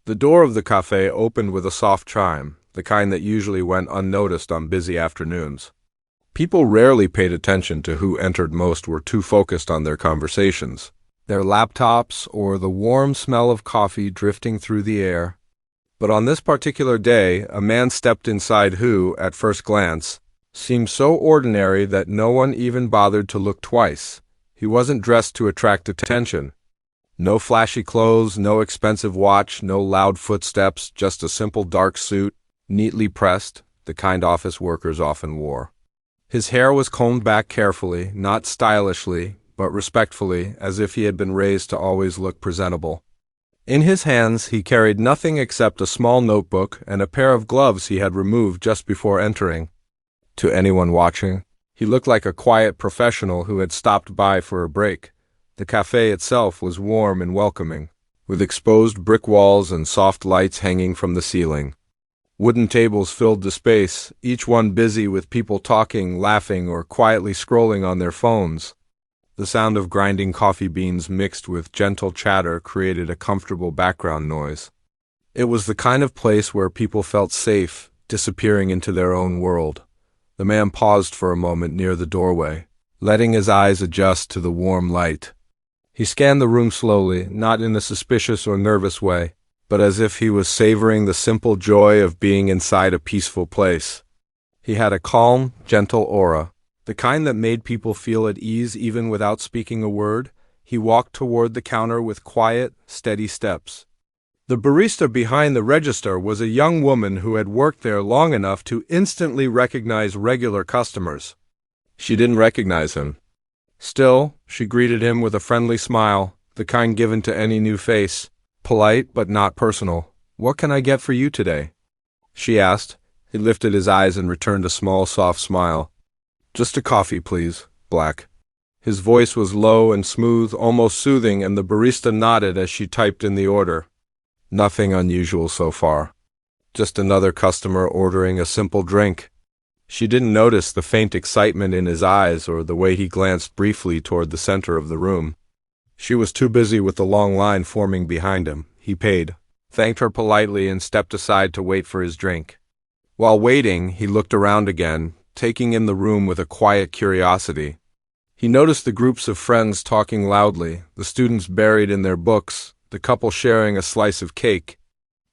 The door of the café opened with a soft chime, the kind that usually went unnoticed on busy afternoons. People rarely paid attention to who entered. Most were too focused on their conversations, their laptops, or the warm smell of coffee drifting through the air. But on this particular day, a man stepped inside who, at first glance, seemed so ordinary that no one even bothered to look twice. He wasn't dressed to attract attention. No flashy clothes, no expensive watch, no loud footsteps, just a simple dark suit, neatly pressed, the kind office workers often wore. His hair was combed back carefully, not stylishly, but respectfully, as if he had been raised to always look presentable. In his hands he carried nothing except a small notebook and a pair of gloves he had removed just before entering. To anyone watching, he looked like a quiet professional who had stopped by for a break. The café itself was warm and welcoming, with exposed brick walls and soft lights hanging from the ceiling. Wooden tables filled the space, each one busy with people talking, laughing, or quietly scrolling on their phones. The sound of grinding coffee beans mixed with gentle chatter created a comfortable background noise. It was the kind of place where people felt safe, disappearing into their own world. The man paused for a moment near the doorway, letting his eyes adjust to the warm light. He scanned the room slowly, not in a suspicious or nervous way, but as if he was savoring the simple joy of being inside a peaceful place. He had a calm, gentle aura, the kind that made people feel at ease even without speaking a word. He walked toward the counter with quiet, steady steps. The barista behind the register was a young woman who had worked there long enough to instantly recognize regular customers. She didn't recognize him. Still, she greeted him with a friendly smile, the kind given to any new face, polite but not personal. "What can I get for you today?" she asked. He lifted his eyes and returned a small, soft smile. "Just a coffee, please, black." His voice was low and smooth, almost soothing, and the barista nodded as she typed in the order. Nothing unusual so far. Just another customer ordering a simple drink. She didn't notice the faint excitement in his eyes or the way he glanced briefly toward the center of the room. She was too busy with the long line forming behind him. He paid, thanked her politely, and stepped aside to wait for his drink. While waiting, he looked around again, taking in the room with a quiet curiosity. He noticed the groups of friends talking loudly, the students buried in their books, the couple sharing a slice of cake.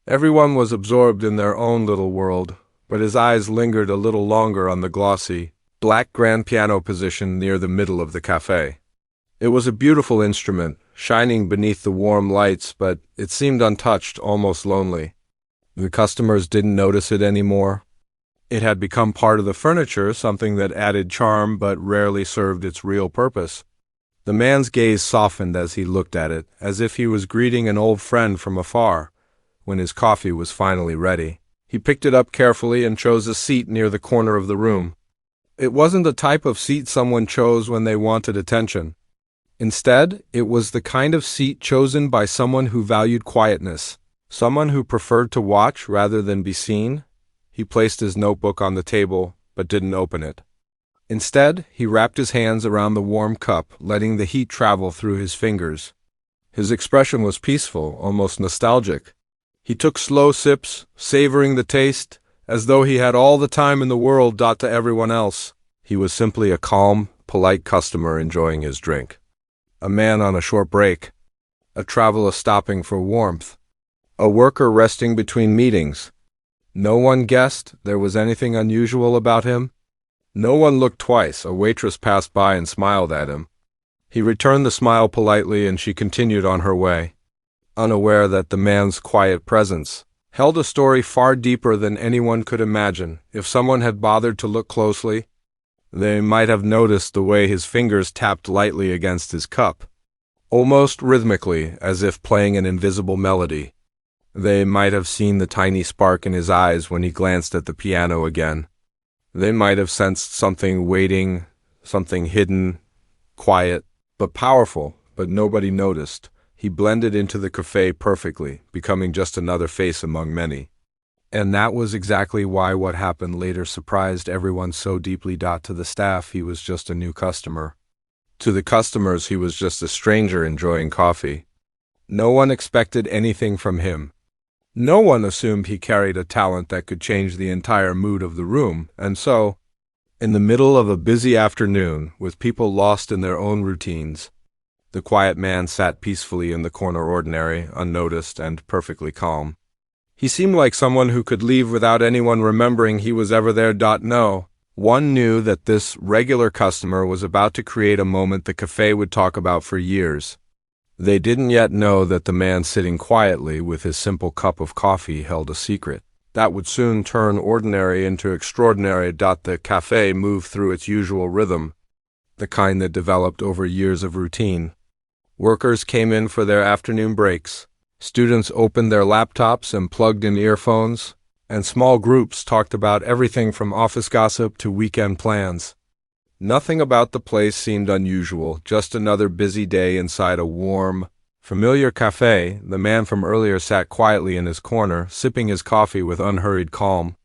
Everyone was absorbed in their own little world, but his eyes lingered a little longer on the glossy, black grand piano positioned near the middle of the café. It was a beautiful instrument, shining beneath the warm lights, but it seemed untouched, almost lonely. The customers didn't notice it anymore. It had become part of the furniture, something that added charm but rarely served its real purpose. The man's gaze softened as he looked at it, as if he was greeting an old friend from afar. When his coffee was finally ready, he picked it up carefully and chose a seat near the corner of the room. It wasn't the type of seat someone chose when they wanted attention. Instead, it was the kind of seat chosen by someone who valued quietness, someone who preferred to watch rather than be seen. He placed his notebook on the table, but didn't open it. Instead, he wrapped his hands around the warm cup, letting the heat travel through his fingers. His expression was peaceful, almost nostalgic. He took slow sips, savoring the taste, as though he had all the time in the world. To everyone else, he was simply a calm, polite customer enjoying his drink. A man on a short break. A traveler stopping for warmth. A worker resting between meetings. No one guessed there was anything unusual about him. No one looked twice. A waitress passed by and smiled at him. He returned the smile politely, and she continued on her way, unaware that the man's quiet presence held a story far deeper than anyone could imagine. If someone had bothered to look closely, they might have noticed the way his fingers tapped lightly against his cup, almost rhythmically, as if playing an invisible melody. They might have seen the tiny spark in his eyes when he glanced at the piano again. They might have sensed something waiting, something hidden, quiet, but powerful, but nobody noticed. He blended into the café perfectly, becoming just another face among many. And that was exactly why what happened later surprised everyone so deeply. To the staff, he was just a new customer. To the customers, he was just a stranger enjoying coffee. No one expected anything from him. No one assumed he carried a talent that could change the entire mood of the room, and so, in the middle of a busy afternoon, with people lost in their own routines, the quiet man sat peacefully in the corner, ordinary, unnoticed, and perfectly calm. He seemed like someone who could leave without anyone remembering he was ever there. No. One knew that this regular customer was about to create a moment the cafe would talk about for years. They didn't yet know that the man sitting quietly with his simple cup of coffee held a secret that would soon turn ordinary into extraordinary. The cafe moved through its usual rhythm, the kind that developed over years of routine. Workers came in for their afternoon breaks. Students opened their laptops and plugged in earphones, and small groups talked about everything from office gossip to weekend plans. Nothing about the place seemed unusual, just another busy day inside a warm, familiar cafe. The man from earlier sat quietly in his corner, sipping his coffee with unhurried calm.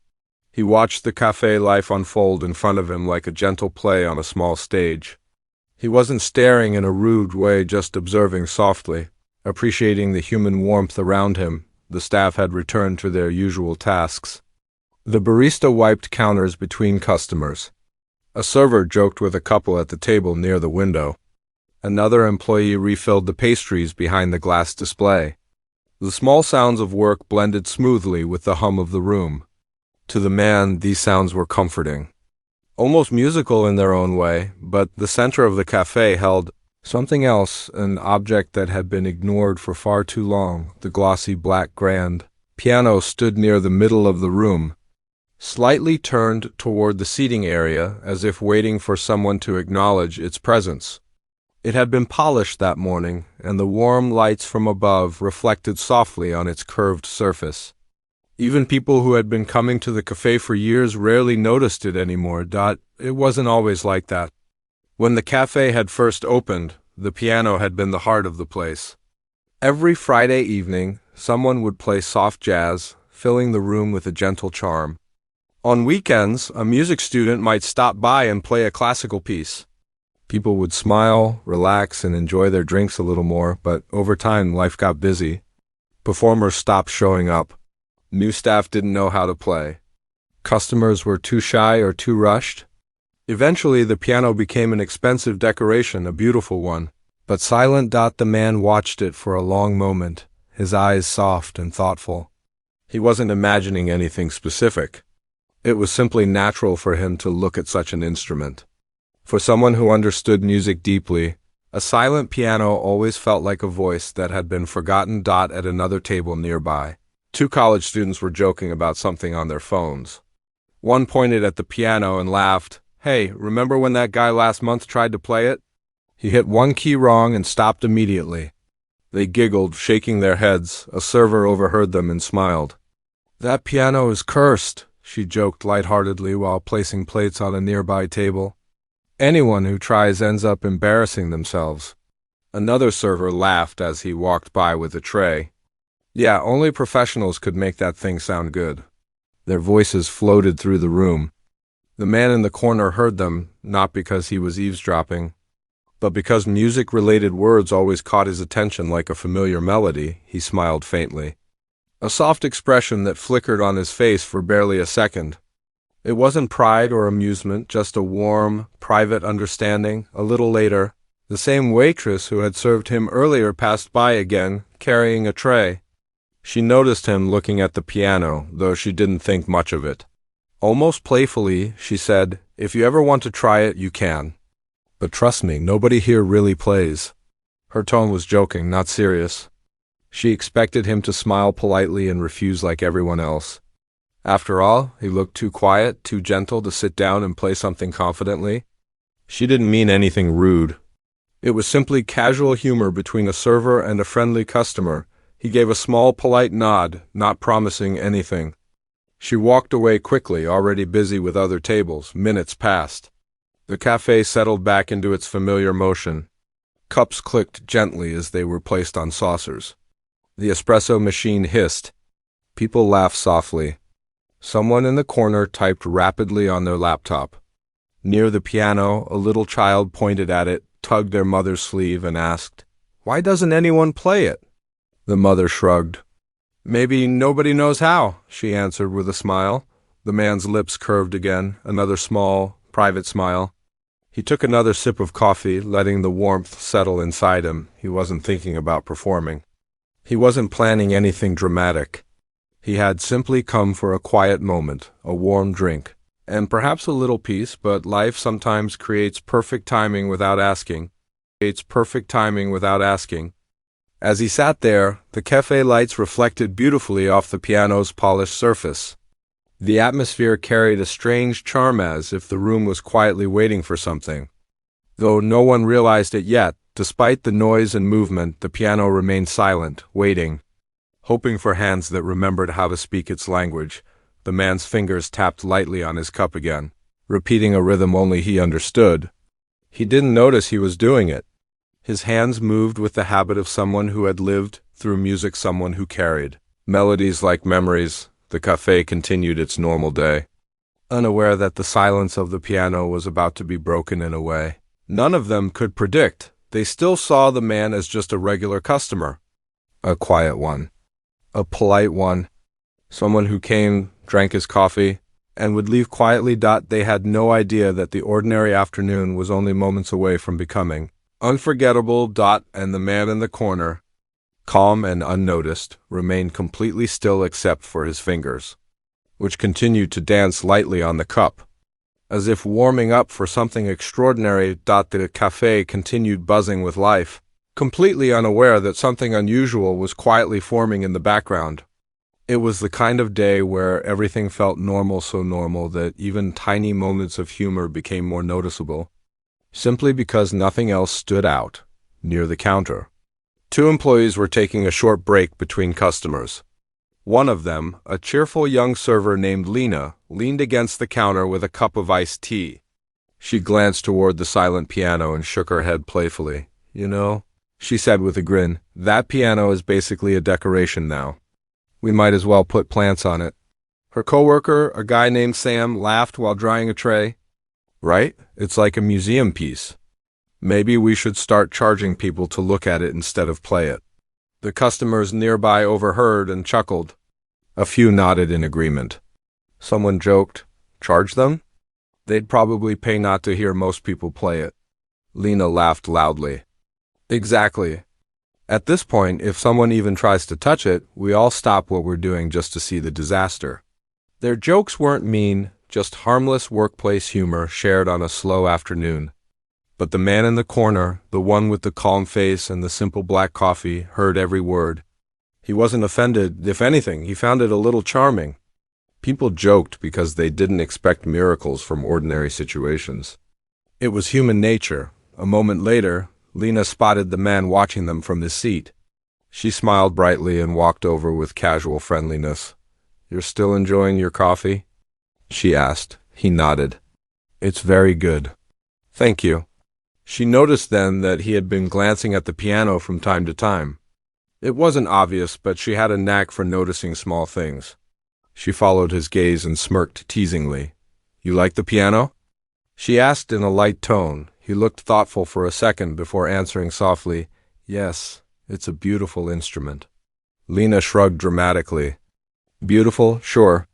He watched the cafe life unfold in front of him like a gentle play on a small stage. He wasn't staring in a rude way, just observing softly, appreciating the human warmth around him. The staff had returned to their usual tasks. The barista wiped counters between customers. A server joked with a couple at the table near the window. Another employee refilled the pastries behind the glass display. The small sounds of work blended smoothly with the hum of the room. To the man, these sounds were comforting, almost musical in their own way, but the center of the cafe held something else, an object that had been ignored for far too long. The glossy black grand piano stood near the middle of the room, slightly turned toward the seating area as if waiting for someone to acknowledge its presence. It had been polished that morning, and the warm lights from above reflected softly on its curved surface. Even people who had been coming to the cafe for years rarely noticed it anymore. It wasn't always like that. When the cafe had first opened, the piano had been the heart of the place. Every Friday evening, someone would play soft jazz, filling the room with a gentle charm. On weekends, a music student might stop by and play a classical piece. People would smile, relax, and enjoy their drinks a little more, but over time, life got busy. Performers stopped showing up. New staff didn't know how to play. Customers were too shy or too rushed. Eventually, the piano became an expensive decoration, a beautiful one, but silent. The man watched it for a long moment, his eyes soft and thoughtful. He wasn't imagining anything specific. It was simply natural for him to look at such an instrument. For someone who understood music deeply, a silent piano always felt like a voice that had been forgotten. At another table nearby, two college students were joking about something on their phones. One pointed at the piano and laughed. "Hey, remember when that guy last month tried to play it? He hit one key wrong and stopped immediately." They giggled, shaking their heads. A server overheard them and smiled. "That piano is cursed," she joked lightheartedly while placing plates on a nearby table. "Anyone who tries ends up embarrassing themselves." Another server laughed as he walked by with a tray. "Yeah, only professionals could make that thing sound good." Their voices floated through the room. The man in the corner heard them, not because he was eavesdropping, but because music-related words always caught his attention like a familiar melody. He smiled faintly, a soft expression that flickered on his face for barely a second. It wasn't pride or amusement, just a warm, private understanding. A little later, the same waitress who had served him earlier passed by again, carrying a tray. She noticed him looking at the piano, though she didn't think much of it. Almost playfully, she said, "If you ever want to try it, you can. But trust me, nobody here really plays." Her tone was joking, not serious. She expected him to smile politely and refuse like everyone else. After all, he looked too quiet, too gentle to sit down and play something confidently. She didn't mean anything rude. It was simply casual humor between a server and a friendly customer. He gave a small, polite nod, not promising anything. She walked away quickly, already busy with other tables. Minutes passed. The cafe settled back into its familiar motion. Cups clicked gently as they were placed on saucers. The espresso machine hissed. People laughed softly. Someone in the corner typed rapidly on their laptop. Near the piano, a little child pointed at it, tugged their mother's sleeve, and asked, "Why doesn't anyone play it?" The mother shrugged. Maybe nobody knows how, she answered with a smile. The man's lips curved again, another small, private smile. He took another sip of coffee, letting the warmth settle inside him. He wasn't thinking about performing. He wasn't planning anything dramatic. He had simply come for a quiet moment, a warm drink, and perhaps a little peace, but life sometimes creates perfect timing without asking. As he sat there, the cafe lights reflected beautifully off the piano's polished surface. The atmosphere carried a strange charm, as if the room was quietly waiting for something. Though no one realized it yet, despite the noise and movement, the piano remained silent, waiting, hoping for hands that remembered how to speak its language. The man's fingers tapped lightly on his cup again, repeating a rhythm only he understood. He didn't notice he was doing it. His hands moved with the habit of someone who had lived through music, someone who carried melodies like memories. The cafe continued its normal day, unaware that the silence of the piano was about to be broken in a way none of them could predict. They still saw the man as just a regular customer, a quiet one, a polite one, someone who came, drank his coffee, and would leave quietly. They had no idea that the ordinary afternoon was only moments away from becoming unforgettable. And the man in the corner, calm and unnoticed, remained completely still except for his fingers, which continued to dance lightly on the cup, as if warming up for something extraordinary. The cafe continued buzzing with life, completely unaware that something unusual was quietly forming in the background. It was the kind of day where everything felt normal, so normal that even tiny moments of humor became more noticeable, simply because nothing else stood out. Near the counter, 2 employees were taking a short break between customers. One of them, a cheerful young server named Lena, leaned against the counter with a cup of iced tea. She glanced toward the silent piano and shook her head playfully. "You know," she said with a grin, "that piano is basically a decoration now. We might as well put plants on it." Her coworker, a guy named Sam, laughed while drying a tray. "Right? It's like a museum piece. Maybe we should start charging people to look at it instead of play it." The customers nearby overheard and chuckled. A few nodded in agreement. Someone joked, "Charge them? They'd probably pay not to hear most people play it." Lena laughed loudly. "Exactly. At this point, if someone even tries to touch it, we all stop what we're doing just to see the disaster." Their jokes weren't mean, just harmless workplace humor shared on a slow afternoon. But the man in the corner, the one with the calm face and the simple black coffee, heard every word. He wasn't offended. If anything, he found it a little charming. People joked because they didn't expect miracles from ordinary situations. It was human nature. A moment later, Lena spotted the man watching them from his seat. She smiled brightly and walked over with casual friendliness. "You're still enjoying your coffee?" she asked. He nodded. "It's very good. Thank you." She noticed then that he had been glancing at the piano from time to time. It wasn't obvious, but she had a knack for noticing small things. She followed his gaze and smirked teasingly. "You like the piano?" she asked in a light tone. He looked thoughtful for a second before answering softly, "Yes, it's a beautiful instrument." Lena shrugged dramatically. "Beautiful, sure.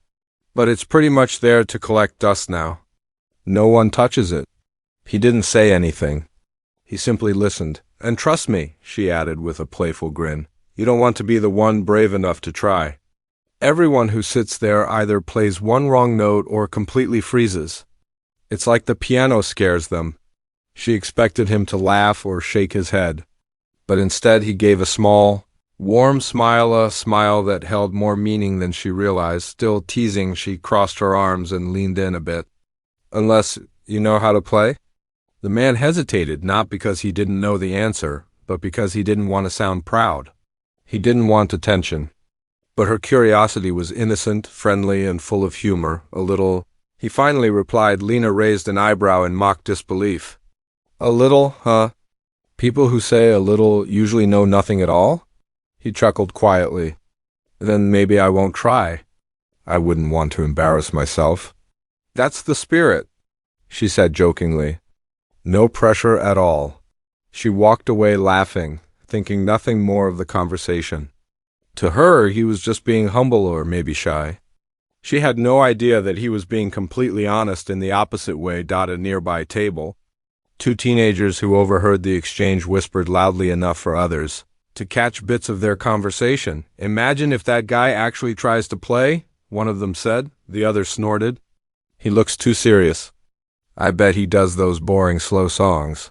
But it's pretty much there to collect dust now. No one touches it." He didn't say anything. He simply listened. "And trust me," she added with a playful grin, "you don't want to be the one brave enough to try. Everyone who sits there either plays one wrong note or completely freezes. It's like the piano scares them." She expected him to laugh or shake his head, but instead he gave a small, warm smile, a smile that held more meaning than she realized. Still teasing, she crossed her arms and leaned in a bit. "Unless you know how to play?" The man hesitated, not because he didn't know the answer, but because he didn't want to sound proud. He didn't want attention. But her curiosity was innocent, friendly, and full of humor, a little. He finally replied. Lena raised an eyebrow in mock disbelief. "A little, huh? People who say a little usually know nothing at all?" He chuckled quietly. "Then maybe I won't try. I wouldn't want to embarrass myself." "That's the spirit," she said jokingly. No pressure at all. She walked away laughing, thinking nothing more of the conversation. To her, he was just being humble or maybe shy. She had no idea that he was being completely honest in the opposite way. At a nearby table, two teenagers who overheard the exchange whispered loudly enough for others to catch bits of their conversation. "Imagine if that guy actually tries to play," one of them said. The other snorted. "He looks too serious. I bet he does those boring slow songs."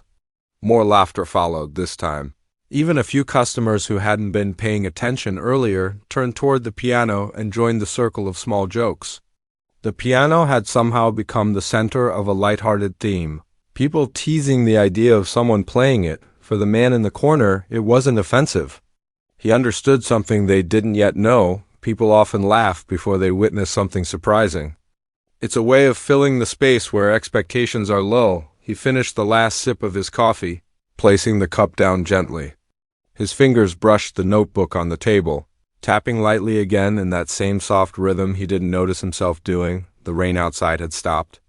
More laughter followed this time. Even a few customers who hadn't been paying attention earlier turned toward the piano and joined the circle of small jokes. The piano had somehow become the center of a lighthearted theme. People teasing the idea of someone playing it. For the man in the corner, it wasn't offensive. He understood something they didn't yet know. People often laugh before they witness something surprising. It's a way of filling the space where expectations are low. He finished the last sip of his coffee, placing the cup down gently. His fingers brushed the notebook on the table, tapping lightly again in that same soft rhythm he didn't notice himself doing. The rain outside had stopped.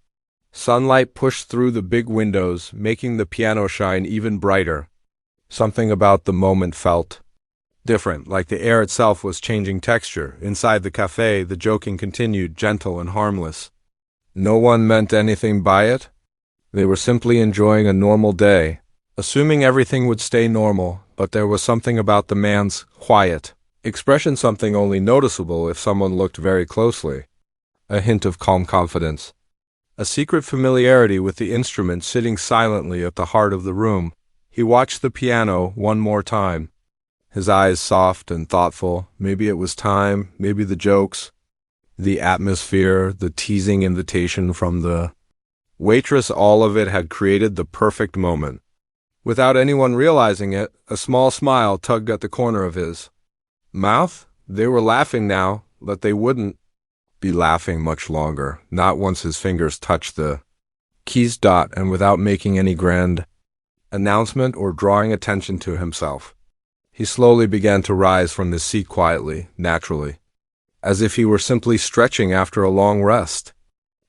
Sunlight pushed through the big windows, making the piano shine even brighter. Something about the moment felt different, like the air itself was changing texture. Inside the café, the joking continued, gentle and harmless. No one meant anything by it. They were simply enjoying a normal day, assuming everything would stay normal, but there was something about the man's quiet expression, something only noticeable if someone looked very closely. A hint of calm confidence. A secret familiarity with the instrument sitting silently at the heart of the room. He watched the piano one more time, his eyes soft and thoughtful. Maybe it was time, maybe the jokes, the atmosphere, the teasing invitation from the waitress, all of it had created the perfect moment. Without anyone realizing it, a small smile tugged at the corner of his mouth. They were laughing now, but they wouldn't be laughing much longer, not once his fingers touched the keys. And without making any grand announcement or drawing attention to himself, he slowly began to rise from his seat quietly, naturally, as if he were simply stretching after a long rest.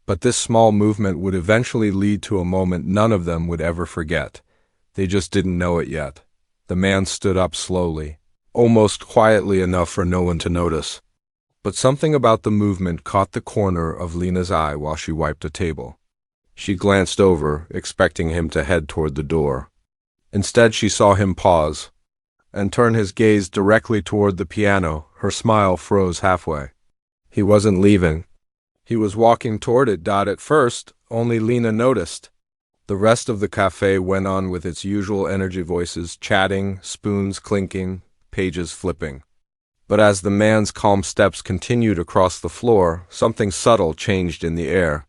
But this small movement would eventually lead to a moment none of them would ever forget. They just didn't know it yet. The man stood up slowly, almost quietly enough for no one to notice. But something about the movement caught the corner of Lena's eye while she wiped a table. She glanced over, expecting him to head toward the door. Instead, she saw him pause and turn his gaze directly toward the piano. Her smile froze halfway. He wasn't leaving. He was walking toward it. At first, only Lena noticed. The rest of the café went on with its usual energy, voices chatting, spoons clinking, pages flipping. But as the man's calm steps continued across the floor, something subtle changed in the air.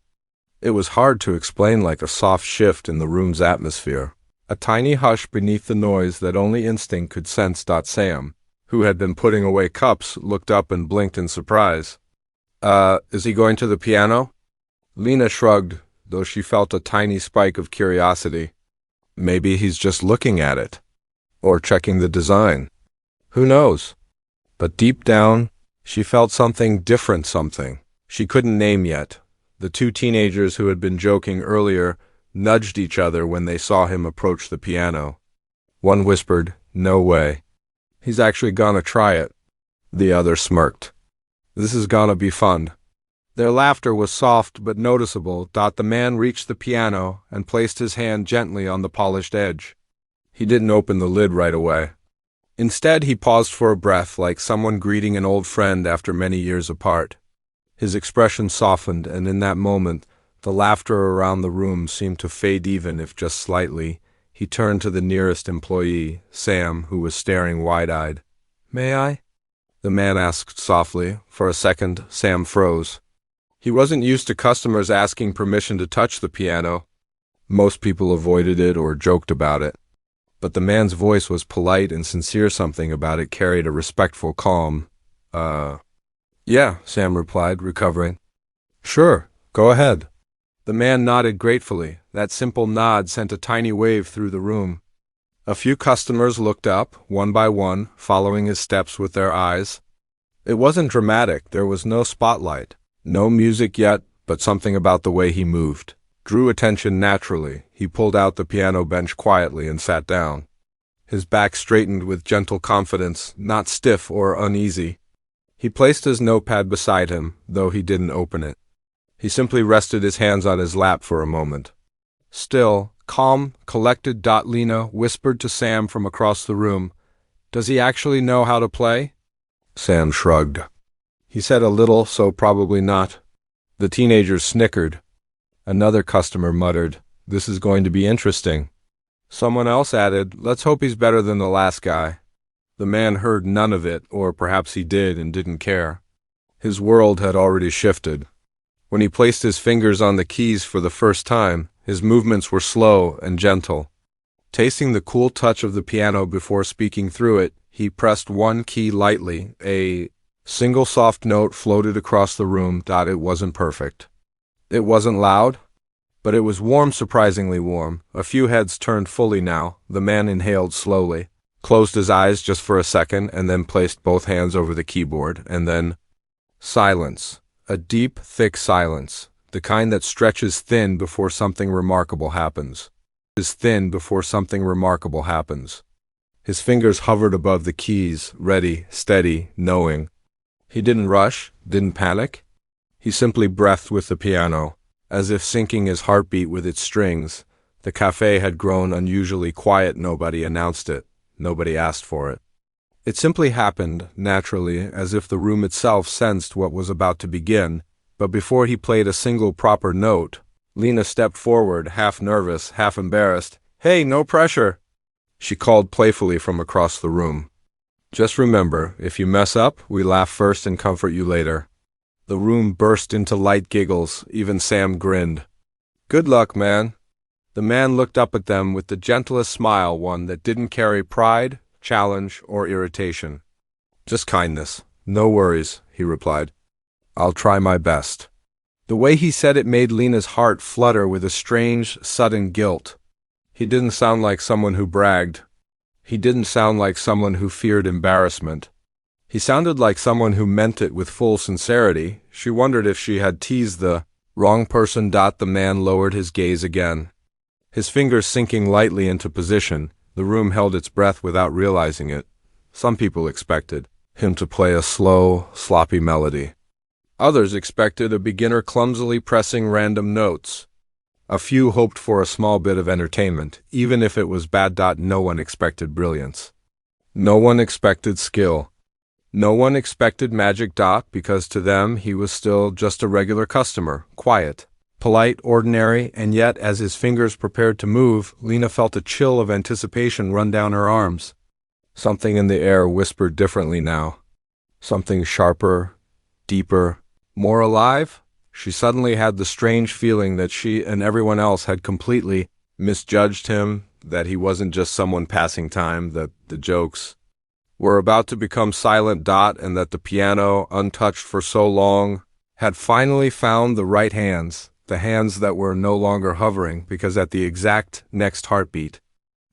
It was hard to explain, like a soft shift in the room's atmosphere. A tiny hush beneath the noise that only instinct could sense. Sam, who had been putting away cups, looked up and blinked in surprise. Is he going to the piano?" Lena shrugged, though she felt a tiny spike of curiosity. Maybe he's just looking at it, or checking the design. Who knows? But deep down, she felt something different, something she couldn't name yet. The two teenagers who had been joking earlier nudged each other when they saw him approach the piano. One whispered, "No way. He's actually gonna try it." The other smirked. "This is gonna be fun." Their laughter was soft but noticeable. The man reached the piano and placed his hand gently on the polished edge. He didn't open the lid right away. Instead, he paused for a breath, like someone greeting an old friend after many years apart. His expression softened, and in that moment, the laughter around the room seemed to fade, even if just slightly. He turned to the nearest employee, Sam, who was staring wide-eyed. "May I?" the man asked softly. For a second, Sam froze. He wasn't used to customers asking permission to touch the piano. Most people avoided it or joked about it. But the man's voice was polite and sincere. Something about it carried a respectful calm. Yeah, Sam replied, recovering. "Sure, go ahead." The man nodded gratefully. That simple nod sent a tiny wave through the room. A few customers looked up, one by one, following his steps with their eyes. It wasn't dramatic. There was no spotlight, no music yet, but something about the way he moved drew attention naturally. He pulled out the piano bench quietly and sat down. his back straightened with gentle confidence, not stiff or uneasy. He placed his notepad beside him, though he didn't open it. He simply rested his hands on his lap for a moment. Still, calm, collected. Lena whispered to Sam from across the room, "Does he actually know how to play?" Sam shrugged. "He said a little, so probably not." The teenagers snickered. Another customer muttered, "This is going to be interesting." Someone else added, "Let's hope he's better than the last guy." The man heard none of it, or perhaps he did and didn't care. His world had already shifted. When he placed his fingers on the keys for the first time, his movements were slow and gentle. Tasting the cool touch of the piano before speaking through it, he pressed one key lightly. A single soft note floated across the room. It wasn't perfect. It wasn't loud, but it was warm, surprisingly warm. A few heads turned fully now. The man inhaled slowly, closed his eyes just for a second, and then placed both hands over the keyboard, and then silence. A deep, thick silence, the kind that stretches thin before something remarkable happens. His fingers hovered above the keys, ready, steady, knowing. He didn't rush, didn't panic. He simply breathed with the piano, as if syncing his heartbeat with its strings. The café had grown unusually quiet. Nobody announced it. Nobody asked for it. It simply happened, naturally, as if the room itself sensed what was about to begin. But before he played a single proper note, Lena stepped forward, half nervous, half embarrassed. "Hey, no pressure," she called playfully from across the room. "Just remember, if you mess up, we laugh first and comfort you later." The room burst into light giggles. Even Sam grinned. "Good luck, man." The man looked up at them with the gentlest smile, one that didn't carry pride, challenge, or irritation. "Just kindness. No worries," he replied. "I'll try my best." The way he said it made Lena's heart flutter with a strange, sudden guilt. He didn't sound like someone who bragged. He didn't sound like someone who feared embarrassment. He sounded like someone who meant it with full sincerity. She wondered if she had teased the wrong person. The man lowered his gaze again, his fingers sinking lightly into position. The room held its breath without realizing it. Some people expected him to play a slow, sloppy melody. Others expected a beginner clumsily pressing random notes. A few hoped for a small bit of entertainment, even if it was bad. No one expected brilliance. No one expected skill. No one expected magic. Because to them he was still just a regular customer, quiet, polite, ordinary, and yet as his fingers prepared to move, Lena felt a chill of anticipation run down her arms. Something in the air whispered differently now. Something sharper, deeper, more alive. She suddenly had the strange feeling that she and everyone else had completely misjudged him, that he wasn't just someone passing time, that the jokes were about to become silent. And that the piano, untouched for so long, had finally found the right hands, the hands that were no longer hovering, because at the exact next heartbeat,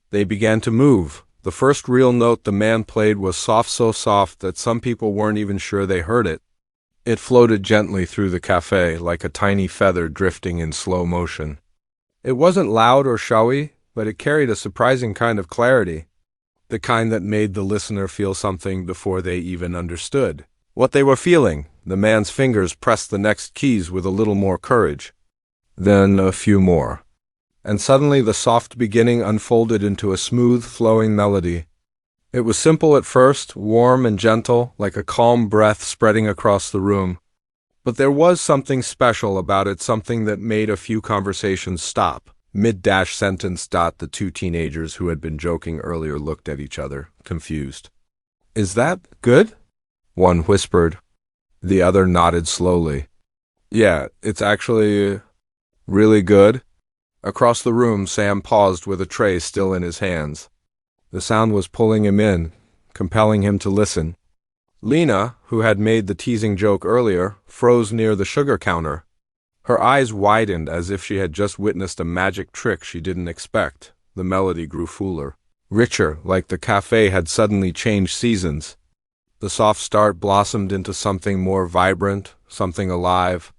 they began to move. The first real note the man played was soft, so soft that some people weren't even sure they heard it. It floated gently through the café like a tiny feather drifting in slow motion. It wasn't loud or showy, but it carried a surprising kind of clarity, the kind that made the listener feel something before they even understood what they were feeling. The man's fingers pressed the next keys with a little more courage, then a few more, and suddenly the soft beginning unfolded into a smooth, flowing melody. It was simple at first, warm and gentle, like a calm breath spreading across the room. But there was something special about it, something that made a few conversations stop. Mid-sentence. The two teenagers who had been joking earlier looked at each other, confused. "Is that good?" one whispered. The other nodded slowly. "Yeah, it's actually really good." Across the room, Sam paused with a tray still in his hands. The sound was pulling him in, compelling him to listen. Lena, who had made the teasing joke earlier, froze near the sugar counter. Her eyes widened as if she had just witnessed a magic trick she didn't expect. The melody grew fuller, richer, like the café had suddenly changed seasons. The soft start blossomed into something more vibrant, something alive.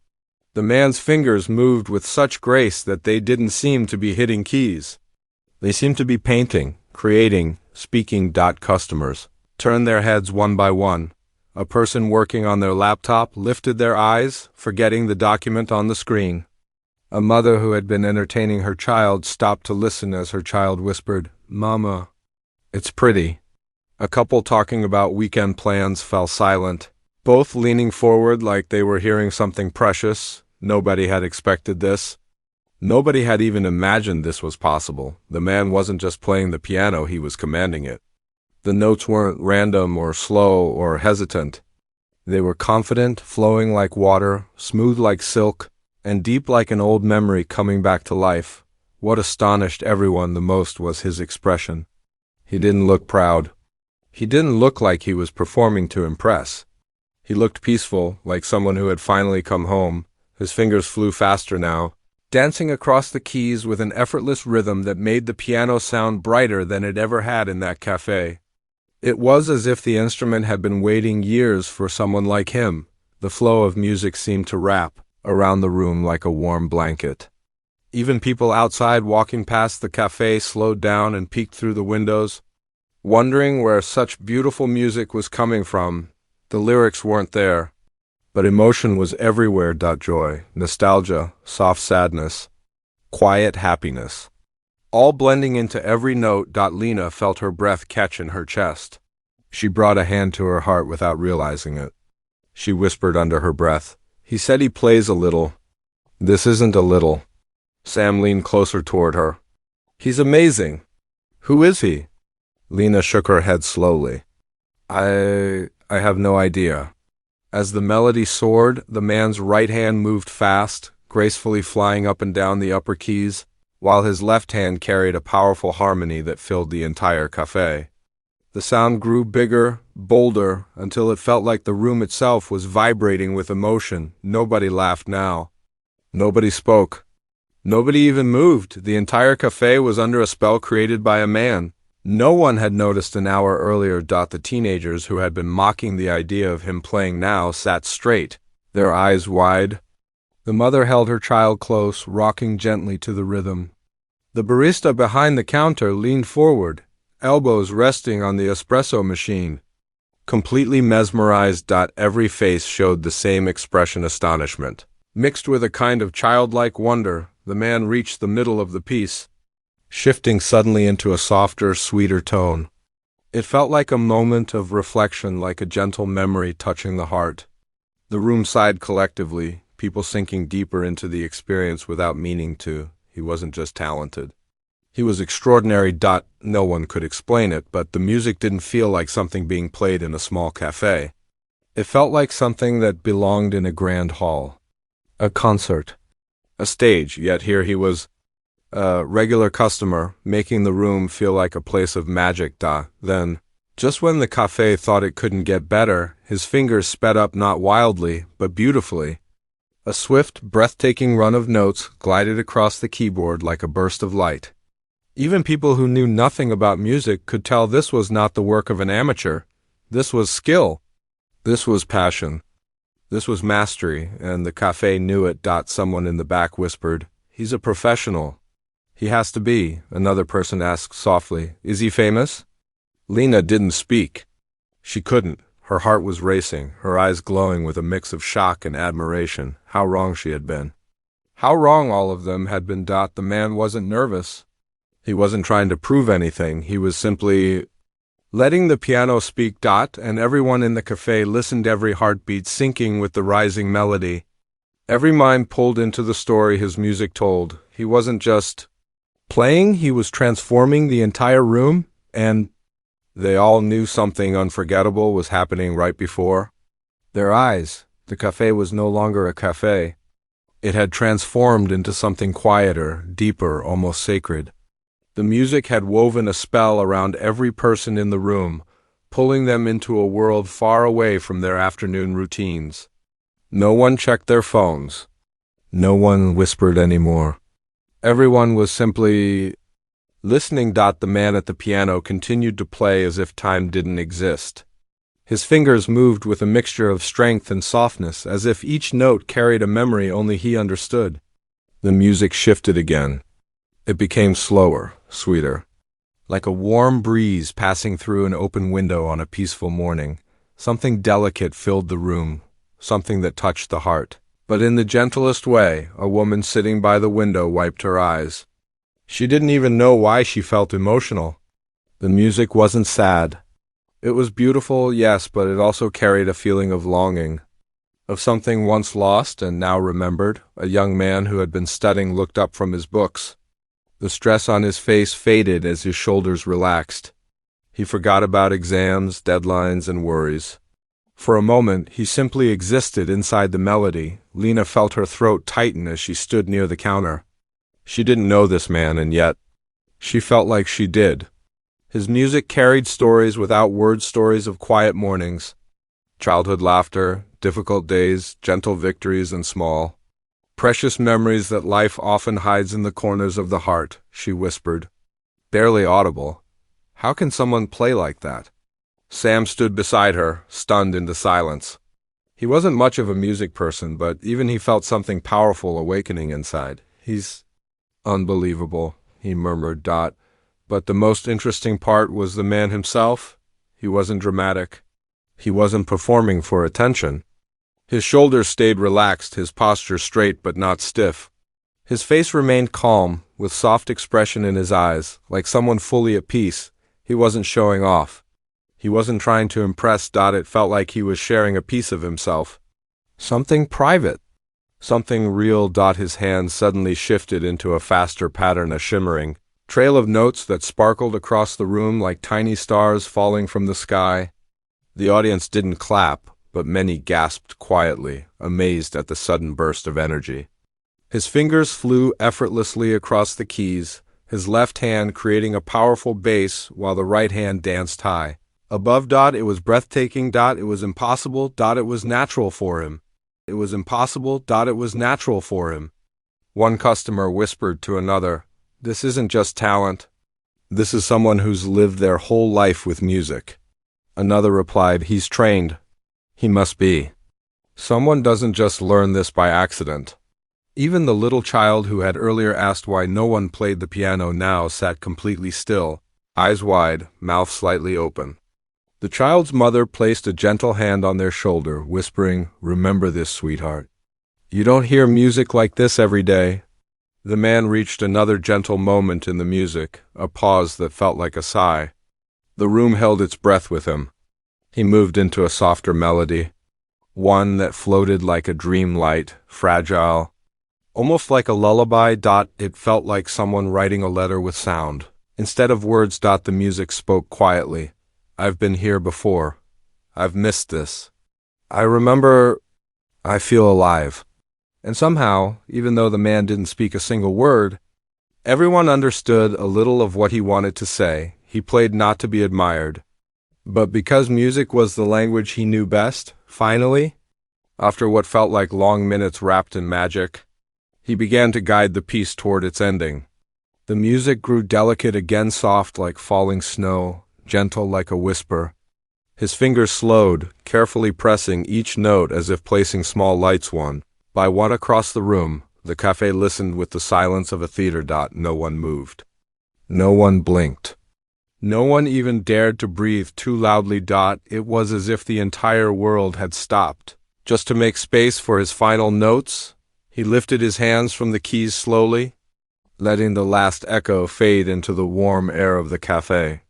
The man's fingers moved with such grace that they didn't seem to be hitting keys. They seemed to be painting, creating, speaking. Customers turned their heads one by one. A person working on their laptop lifted their eyes, forgetting the document on the screen. A mother who had been entertaining her child stopped to listen as her child whispered, "Mama, it's pretty." A couple talking about weekend plans fell silent, both leaning forward like they were hearing something precious. Nobody had expected this. Nobody had even imagined this was possible. The man wasn't just playing the piano, he was commanding it. The notes weren't random or slow or hesitant. They were confident, flowing like water, smooth like silk, and deep like an old memory coming back to life. What astonished everyone the most was his expression. He didn't look proud. He didn't look like he was performing to impress. He looked peaceful, like someone who had finally come home. His fingers flew faster now, dancing across the keys with an effortless rhythm that made the piano sound brighter than it ever had in that café. It was as if the instrument had been waiting years for someone like him. The flow of music seemed to wrap around the room like a warm blanket. Even people outside walking past the café slowed down and peeked through the windows, wondering where such beautiful music was coming from. The lyrics weren't there, but emotion was everywhere. Joy, nostalgia, soft sadness, quiet happiness, all blending into every note. Lena felt her breath catch in her chest. She brought a hand to her heart without realizing it. She whispered under her breath, "He said he plays a little." "This isn't a little." Sam leaned closer toward her. "He's amazing." "Who is he?" Lena shook her head slowly. I have no idea." As the melody soared, the man's right hand moved fast, gracefully flying up and down the upper keys, while his left hand carried a powerful harmony that filled the entire café. The sound grew bigger, bolder, until it felt like the room itself was vibrating with emotion. Nobody laughed now. Nobody spoke. Nobody even moved. The entire café was under a spell created by a man. No one had noticed an hour earlier. The teenagers who had been mocking the idea of him playing now sat straight, their eyes wide. The mother held her child close, rocking gently to the rhythm. The barista behind the counter leaned forward, elbows resting on the espresso machine. Completely mesmerized. Every face showed the same expression, astonishment, mixed with a kind of childlike wonder. The man reached the middle of the piece, shifting suddenly into a softer, sweeter tone. It felt like a moment of reflection, like a gentle memory touching the heart. The room sighed collectively, people sinking deeper into the experience without meaning to. He wasn't just talented. He was extraordinary. No one could explain it, but the music didn't feel like something being played in a small café. It felt like something that belonged in a grand hall. A concert. A stage, yet here he was, a regular customer, making the room feel like a place of magic. Then, just when the café thought it couldn't get better, his fingers sped up, not wildly, but beautifully. A swift, breathtaking run of notes glided across the keyboard like a burst of light. Even people who knew nothing about music could tell this was not the work of an amateur. This was skill. This was passion. This was mastery, and the café knew it. Someone in the back whispered, "He's a professional." "He has to be," another person asked softly. "Is he famous?" Lena didn't speak. She couldn't. Her heart was racing, her eyes glowing with a mix of shock and admiration. How wrong she had been. How wrong all of them had been. The man wasn't nervous. He wasn't trying to prove anything. He was simply letting the piano speak. And everyone in the café listened, every heartbeat syncing with the rising melody. Every mind pulled into the story his music told. He wasn't just playing, he was transforming the entire room, and they all knew something unforgettable was happening right before their eyes. The café was no longer a café. It had transformed into something quieter, deeper, almost sacred. The music had woven a spell around every person in the room, pulling them into a world far away from their afternoon routines. No one checked their phones. No one whispered anymore. Everyone was simply listening. The man at the piano continued to play as if time didn't exist. His fingers moved with a mixture of strength and softness, as if each note carried a memory only he understood. The music shifted again. It became slower, sweeter, like a warm breeze passing through an open window on a peaceful morning. Something delicate filled the room, something that touched the heart. But in the gentlest way, a woman sitting by the window wiped her eyes. She didn't even know why she felt emotional. The music wasn't sad. It was beautiful, yes, but it also carried a feeling of longing, of something once lost and now remembered. A young man who had been studying looked up from his books. The stress on his face faded as his shoulders relaxed. He forgot about exams, deadlines, and worries. For a moment, he simply existed inside the melody. Lena felt her throat tighten as she stood near the counter. She didn't know this man, and yet she felt like she did. His music carried stories without words, stories of quiet mornings, childhood laughter, difficult days, gentle victories, and small, precious memories that life often hides in the corners of the heart, she whispered, barely audible. How can someone play like that? Sam stood beside her, stunned into silence. He wasn't much of a music person, but even he felt something powerful awakening inside. He's unbelievable, he murmured. But the most interesting part was the man himself. He wasn't dramatic. He wasn't performing for attention. His shoulders stayed relaxed, his posture straight but not stiff. His face remained calm, with soft expression in his eyes, like someone fully at peace. He wasn't showing off. He wasn't trying to impress. It felt like he was sharing a piece of himself. Something private. Something real. His hand suddenly shifted into a faster pattern, a shimmering trail of notes that sparkled across the room like tiny stars falling from the sky. The audience didn't clap, but many gasped quietly, amazed at the sudden burst of energy. His fingers flew effortlessly across the keys, his left hand creating a powerful bass while the right hand danced high. Above. It was breathtaking. It was impossible. It was natural for him. It was impossible. It was natural for him. One customer whispered to another, "This isn't just talent. This is someone who's lived their whole life with music." Another replied, "He's trained. He must be. Someone doesn't just learn this by accident." Even the little child who had earlier asked why no one played the piano now sat completely still, eyes wide, mouth slightly open. The child's mother placed a gentle hand on their shoulder, whispering, "Remember this, sweetheart. You don't hear music like this every day." The man reached another gentle moment in the music, a pause that felt like a sigh. The room held its breath with him. He moved into a softer melody, one that floated like a dream light, fragile, almost like a lullaby. It felt like someone writing a letter with sound. Instead of words. The music spoke quietly. "I've been here before. I've missed this. I remember. I feel alive." And somehow, even though the man didn't speak a single word, everyone understood a little of what he wanted to say. He played not to be admired, but because music was the language he knew best. Finally, after what felt like long minutes wrapped in magic, he began to guide the piece toward its ending. The music grew delicate again, soft like falling snow, gentle like a whisper. His fingers slowed, carefully pressing each note as if placing small lights one by one across the room. The café listened with the silence of a theater. No one moved. No one blinked. No one even dared to breathe too loudly. It was as if the entire world had stopped, just to make space for his final notes. He lifted his hands from the keys slowly, letting the last echo fade into the warm air of the café.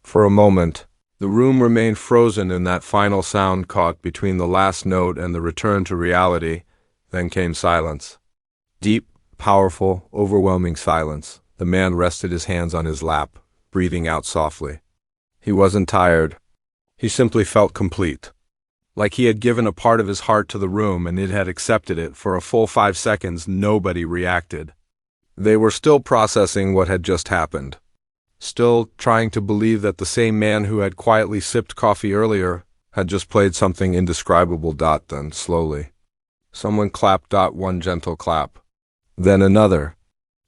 For a moment, the room remained frozen in that final sound caught between the last note and the return to reality. Then came silence. Deep, powerful, overwhelming silence. The man rested his hands on his lap, breathing out softly. He wasn't tired. He simply felt complete. Like he had given a part of his heart to the room and it had accepted it. For a full 5 seconds, nobody reacted. They were still processing what had just happened. Still trying to believe that the same man who had quietly sipped coffee earlier had just played something indescribable. Then, slowly, someone clapped. One gentle clap. Then another.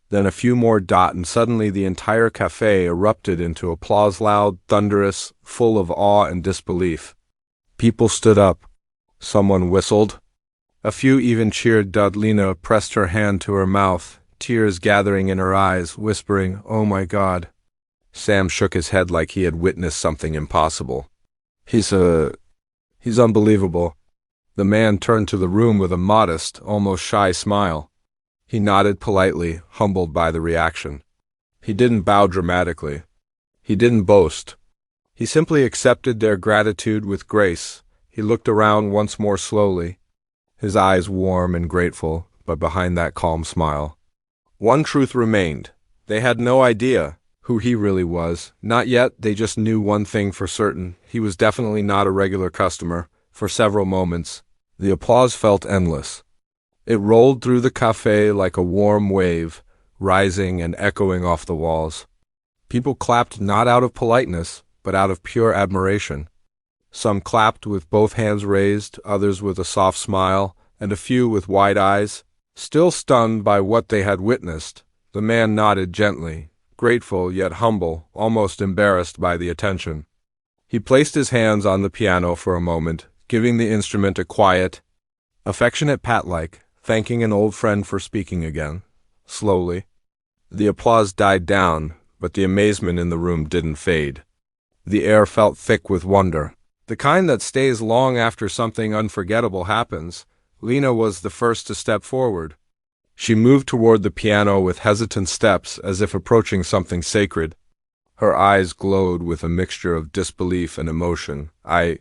Then a few more. And suddenly the entire café erupted into applause, loud, thunderous, full of awe and disbelief. People stood up. Someone whistled. A few even cheered. Lena pressed her hand to her mouth, tears gathering in her eyes, whispering, "Oh my God." Sam shook his head like he had witnessed something impossible. He's unbelievable. The man turned to the room with a modest, almost shy smile. He nodded politely, humbled by the reaction. He didn't bow dramatically. He didn't boast. He simply accepted their gratitude with grace. He looked around once more slowly, his eyes warm and grateful, but behind that calm smile. One truth remained. They had no idea who he really was. Not yet, they just knew one thing for certain. He was definitely not a regular customer. For several moments, the applause felt endless. It rolled through the café like a warm wave, rising and echoing off the walls. People clapped not out of politeness, but out of pure admiration. Some clapped with both hands raised, others with a soft smile, and a few with wide eyes. Still stunned by what they had witnessed, the man nodded gently, grateful yet humble, almost embarrassed by the attention. He placed his hands on the piano for a moment, giving the instrument a quiet, affectionate pat-like, thanking an old friend for speaking again. Slowly, the applause died down, but the amazement in the room didn't fade. The air felt thick with wonder, the kind that stays long after something unforgettable happens. Lena was the first to step forward. She moved toward the piano with hesitant steps, as if approaching something sacred. Her eyes glowed with a mixture of disbelief and emotion. I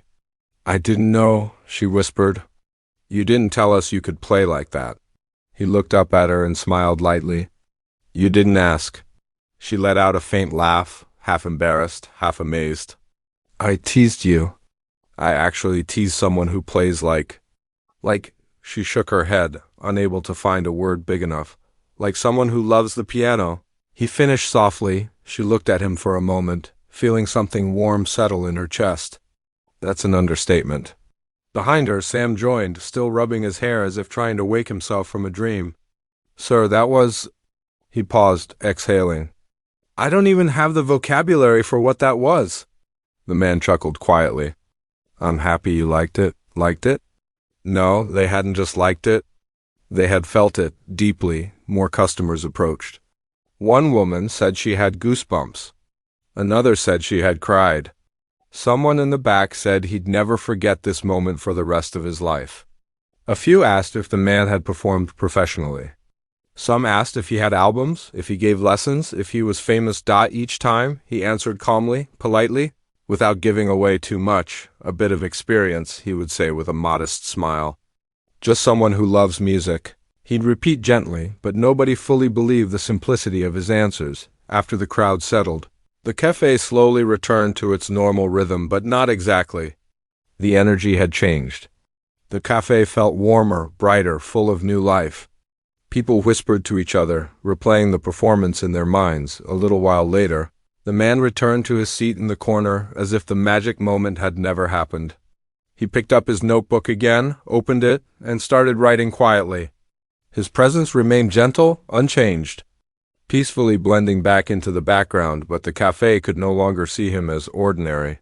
didn't know," she whispered. "You didn't tell us you could play like that." He looked up at her and smiled lightly. "You didn't ask." She let out a faint laugh, half embarrassed, half amazed. "I teased you. I actually tease someone who plays like, she shook her head, unable to find a word big enough. Like someone who loves the piano. He finished softly. She looked at him for a moment, feeling something warm settle in her chest. That's an understatement. Behind her, Sam joined, still rubbing his hair as if trying to wake himself from a dream. "Sir, that was—" He paused, exhaling. "I don't even have the vocabulary for what that was." The man chuckled quietly. "I'm happy you liked it." "Liked it?" No, they hadn't just liked it. They had felt it, deeply. More customers approached. One woman said she had goosebumps. Another said she had cried. Someone in the back said he'd never forget this moment for the rest of his life. A few asked if the man had performed professionally. Some asked if he had albums, if he gave lessons, if he was famous. Each time, he answered calmly, politely, without giving away too much. A bit of experience, he would say with a modest smile. Just someone who loves music. He'd repeat gently, but nobody fully believed the simplicity of his answers. After the crowd settled, the café slowly returned to its normal rhythm, but not exactly. The energy had changed. The café felt warmer, brighter, full of new life. People whispered to each other, replaying the performance in their minds. A little while later, the man returned to his seat in the corner as if the magic moment had never happened. He picked up his notebook again, opened it, and started writing quietly. His presence remained gentle, unchanged, peacefully blending back into the background, but the café could no longer see him as ordinary.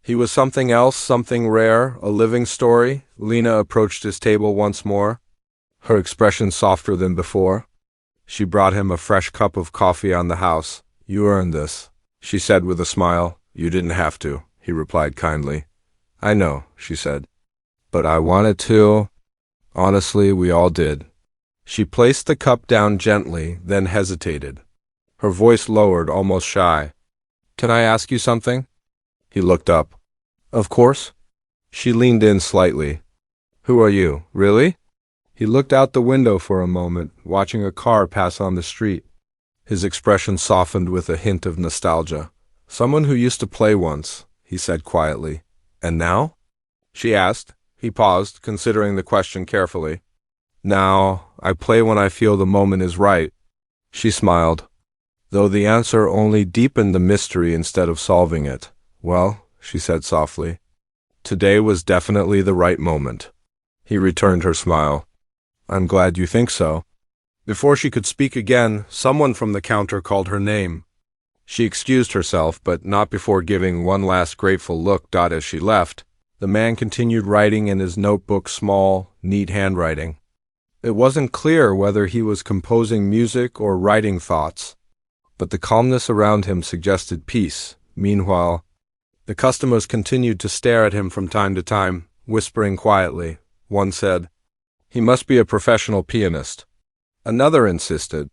He was something else, something rare, a living story. Lena approached his table once more, her expression softer than before. She brought him a fresh cup of coffee on the house. "You earned this," she said with a smile. "You didn't have to," he replied kindly. "I know," she said. "But I wanted to." "Honestly, we all did." She placed the cup down gently, then hesitated. Her voice lowered, almost shy. "Can I ask you something?" He looked up. "Of course." She leaned in slightly. "Who are you, really?" He looked out the window for a moment, watching a car pass on the street. His expression softened with a hint of nostalgia. "Someone who used to play once," he said quietly. "And now?" she asked. He paused, considering the question carefully. "Now, I play when I feel the moment is right." She smiled, though the answer only deepened the mystery instead of solving it. "Well," she said softly, "today was definitely the right moment." He returned her smile. "I'm glad you think so." Before she could speak again, someone from the counter called her name. She excused herself, but not before giving one last grateful look. As she left, the man continued writing in his notebook, small, neat handwriting. It wasn't clear whether he was composing music or writing thoughts. but the calmness around him suggested peace. Meanwhile, the customers continued to stare at him from time to time, whispering quietly. One said, "He must be a professional pianist." Another insisted,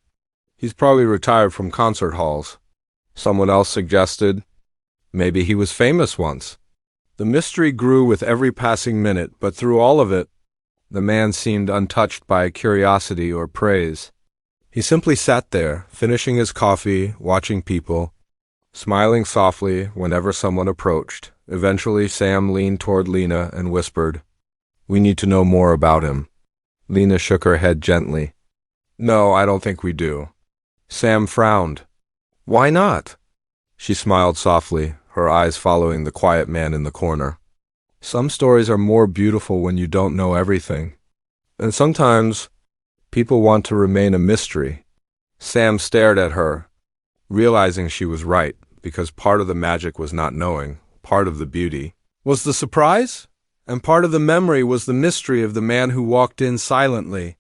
"He's probably retired from concert halls." Someone else suggested, "Maybe he was famous once." The mystery grew with every passing minute, but through all of it, the man seemed untouched by curiosity or praise. He simply sat there, finishing his coffee, watching people, smiling softly whenever someone approached. Eventually, Sam leaned toward Lena and whispered, "We need to know more about him." Lena shook her head gently. "No, I don't think we do." Sam frowned. "Why not?" She smiled softly, her eyes following the quiet man in the corner. "Some stories are more beautiful when you don't know everything. And sometimes people want to remain a mystery." Sam stared at her, realizing she was right, because part of the magic was not knowing, part of the beauty was the surprise, and part of the memory was the mystery of the man who walked in silently,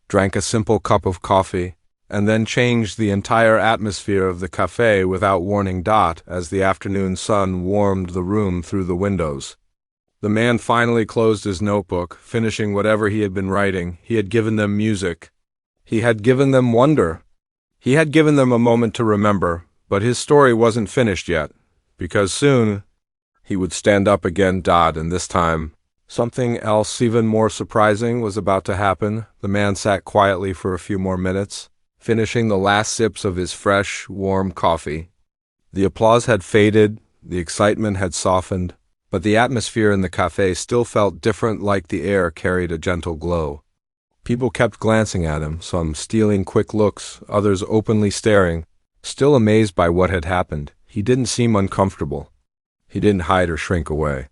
drank a simple cup of coffee, and then changed the entire atmosphere of the café without warning. As the afternoon sun warmed the room through the windows, the man finally closed his notebook, finishing whatever he had been writing. He had given them music. He had given them wonder. He had given them a moment to remember, but his story wasn't finished yet, because soon he would stand up again. And this time, something else even more surprising was about to happen. The man sat quietly for a few more minutes, finishing the last sips of his fresh, warm coffee. The applause had faded, the excitement had softened, but the atmosphere in the café still felt different, like the air carried a gentle glow. People kept glancing at him, some stealing quick looks, others openly staring, still amazed by what had happened. He didn't seem uncomfortable. He didn't hide or shrink away.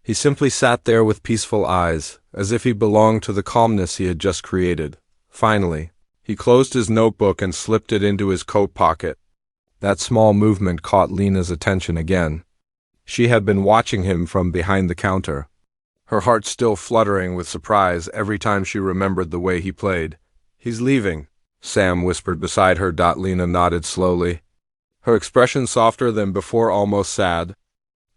He simply sat there with peaceful eyes, as if he belonged to the calmness he had just created. Finally, he closed his notebook and slipped it into his coat pocket. That small movement caught Lena's attention again. She had been watching him from behind the counter, her heart still fluttering with surprise every time she remembered the way he played. "He's leaving," Sam whispered beside her. Lena nodded slowly, her expression softer than before, almost sad.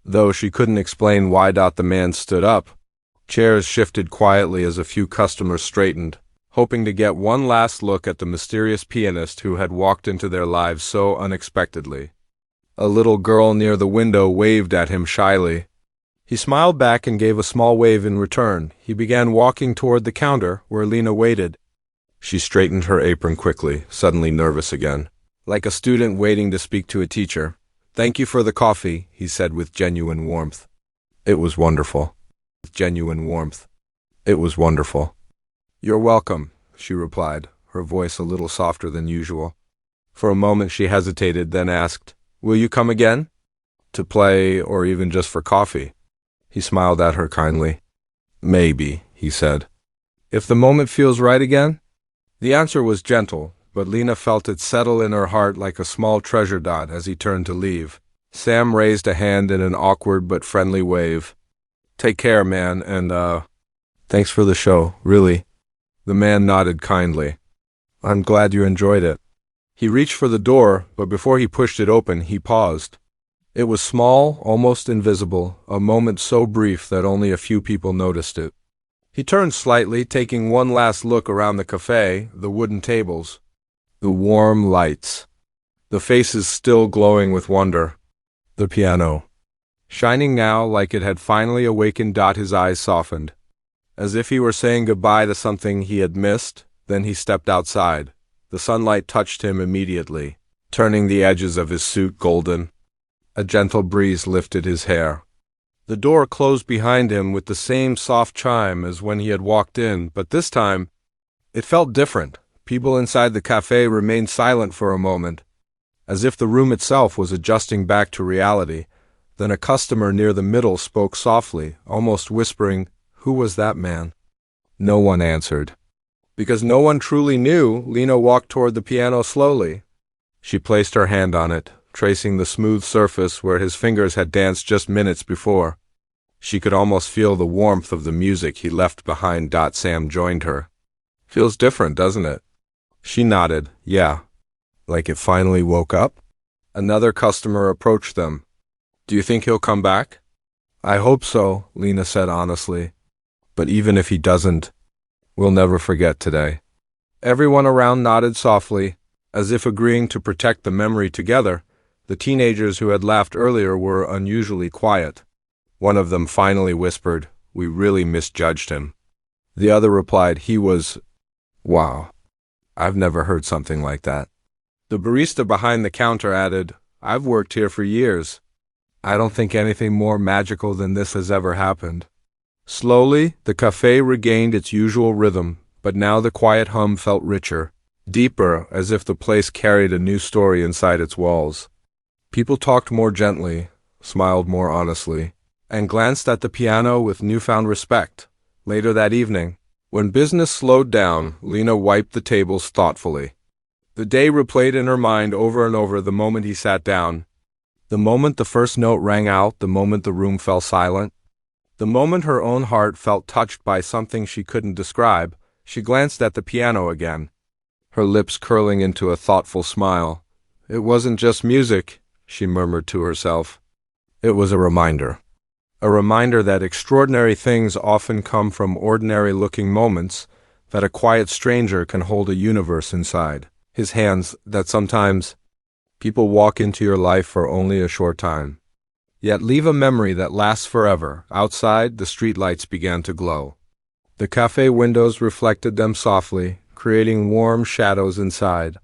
Though she couldn't explain why. The man stood up. Chairs shifted quietly as a few customers straightened, hoping to get one last look at the mysterious pianist who had walked into their lives so unexpectedly. A little girl near the window waved at him shyly. He smiled back and gave a small wave in return. He began walking toward the counter where Lena waited. She straightened her apron quickly, suddenly nervous again, like a student waiting to speak to a teacher. "Thank you for the coffee," he said with genuine warmth. "It was wonderful." With genuine warmth. "It was wonderful." "You're welcome," she replied, her voice a little softer than usual. For a moment she hesitated, then asked, "Will you come again? To play, or even just for coffee?" He smiled at her kindly. "Maybe," he said. "If the moment feels right again?" The answer was gentle, but Lena felt it settle in her heart like a small treasure. As he turned to leave, Sam raised a hand in an awkward but friendly wave. "Take care, man, and, thanks for the show, really." The man nodded kindly. "I'm glad you enjoyed it." He reached for the door, but before he pushed it open, he paused. It was small, almost invisible, a moment so brief that only a few people noticed it. He turned slightly, taking one last look around the café, the wooden tables, the warm lights, the faces still glowing with wonder, the piano, shining now like it had finally awakened. His eyes softened, as if he were saying goodbye to something he had missed. Then he stepped outside. The sunlight touched him immediately, turning the edges of his suit golden. A gentle breeze lifted his hair. The door closed behind him with the same soft chime as when he had walked in, but this time it felt different. People inside the café remained silent for a moment, as if the room itself was adjusting back to reality. Then a customer near the middle spoke softly, almost whispering, "Who was that man?" No one answered. Because no one truly knew, Lena walked toward the piano slowly. She placed her hand on it, tracing the smooth surface where his fingers had danced just minutes before. She could almost feel the warmth of the music he left behind. Sam joined her. "Feels different, doesn't it?" She nodded. "Yeah. like it finally woke up. Another customer approached them. Do you think he'll come back? I hope so, Lena said honestly. But even if he doesn't, we'll never forget today. Everyone around nodded softly, as if agreeing to protect the memory together. The teenagers who had laughed earlier were unusually quiet. One of them finally whispered, "We really misjudged him." The other replied, "He was... wow. I've never heard something like that." The barista behind the counter added, "I've worked here for years. I don't think anything more magical than this has ever happened." Slowly, the café regained its usual rhythm, but now the quiet hum felt richer, deeper, as if the place carried a new story inside its walls. People talked more gently, smiled more honestly, and glanced at the piano with newfound respect. Later that evening, when business slowed down, Lena wiped the tables thoughtfully. The day replayed in her mind over and over: the moment he sat down, the moment the first note rang out, the moment the room fell silent, the moment her own heart felt touched by something she couldn't describe. She glanced at the piano again, her lips curling into a thoughtful smile. It wasn't just music, she murmured to herself. It was a reminder. A reminder that extraordinary things often come from ordinary-looking moments, that a quiet stranger can hold a universe inside his hands, that sometimes people walk into your life for only a short time, yet leave a memory that lasts forever. Outside, the streetlights began to glow. The cafe windows reflected them softly, creating warm shadows inside.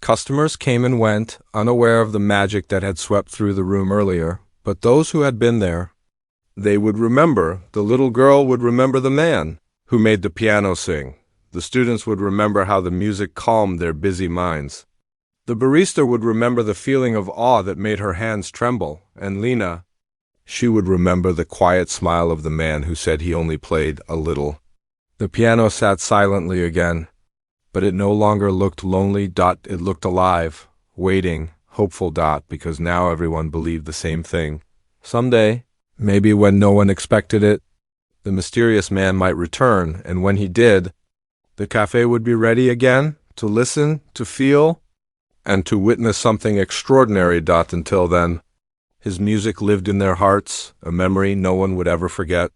Customers came and went, unaware of the magic that had swept through the room earlier, but those who had been there, they would remember. The little girl would remember the man who made the piano sing. The students would remember how the music calmed their busy minds. The barista would remember the feeling of awe that made her hands tremble, and Lena, she would remember the quiet smile of the man who said he only played a little. The piano sat silently again, but it no longer looked lonely. It looked alive, waiting, hopeful. Because now everyone believed the same thing. Someday, maybe when no one expected it, the mysterious man might return, and when he did, the cafe would be ready again to listen, to feel, and to witness something extraordinary. Until then, his music lived in their hearts, a memory no one would ever forget.